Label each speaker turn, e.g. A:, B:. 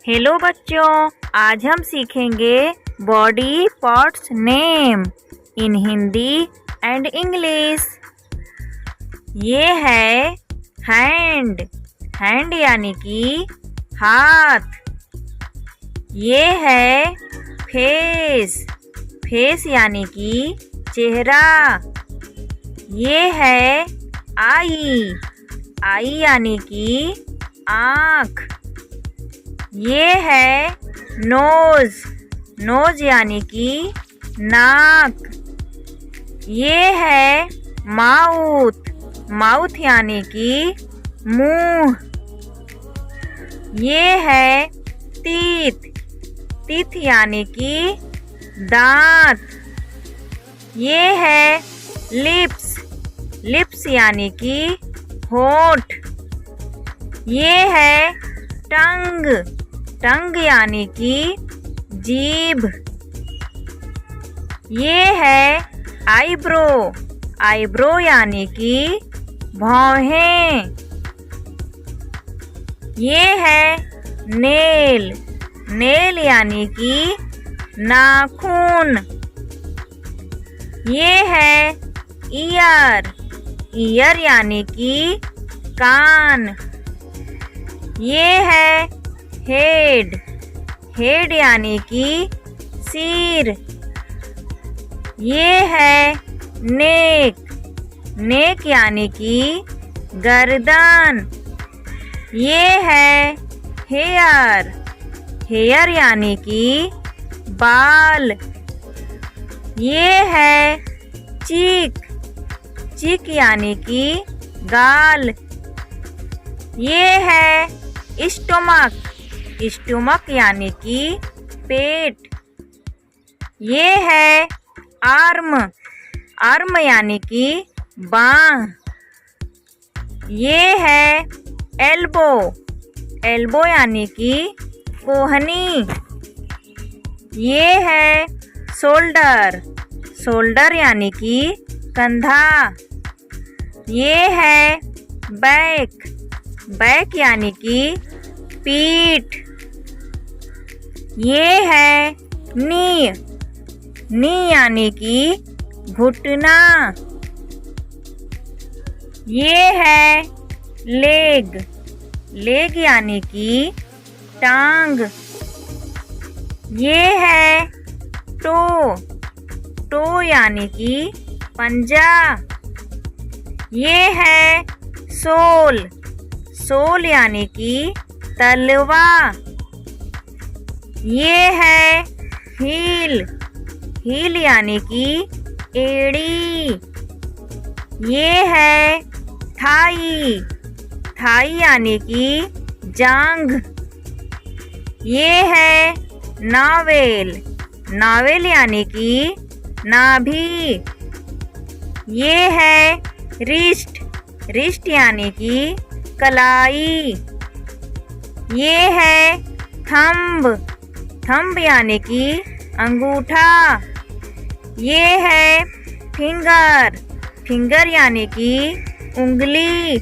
A: Hello बच्चों, आज हम सीखेंगे body parts name in Hindi and English. ये है हैंड, हैंड यानी कि हाथ। ये है फेस, फेस यानी कि चेहरा। ये है आई, आई यानी कि आँख। ये है नोज, नोज यानी कि नाक। ये है माउथ, माउथ यानी कि मुंह। ये है टीथ, टीथ यानी कि दांत। ये है लिप्स, लिप्स यानी कि होंठ। ये है टंग, टंग यानी कि जीभ। ये है आईब्रो, आईब्रो यानी कि भौहें। ये है नेल, नेल यानी कि नाखून। ये है ईयर, ईयर यानी कि कान। ये है हेड, हेड यानी कि सिर। ये है नेक, नेक यानी कि गर्दन। ये है हेयर, हेयर यानी कि बाल। ये है चीक, चीक यानी कि गाल। ये है स्टमक, स्टमक यानी कि पेट। ये है आर्म, आर्म यानी कि बाँह। ये है एल्बो, एल्बो यानी कि कोहनी। ये है शोल्डर, शोल्डर यानी कि कंधा। ये है बैक, बैक यानी कि पीठ। ये है नी, नी यानी कि घुटना। ये है लेग, लेग यानी कि टांग। ये है टो, टो यानी कि पंजा। ये है सोल, सोल यानी कि तलवा। ये है हील, हील यानी कि एड़ी। ये है थाई, थाई यानी कि जांघ। ये है नावेल, नावेल यानी कि नाभि। ये है रिस्ट, रिस्ट यानी कि कलाई। ये है थंब, थंब यानी कि अंगूठा। ये है फिंगर, फिंगर यानी कि उंगली।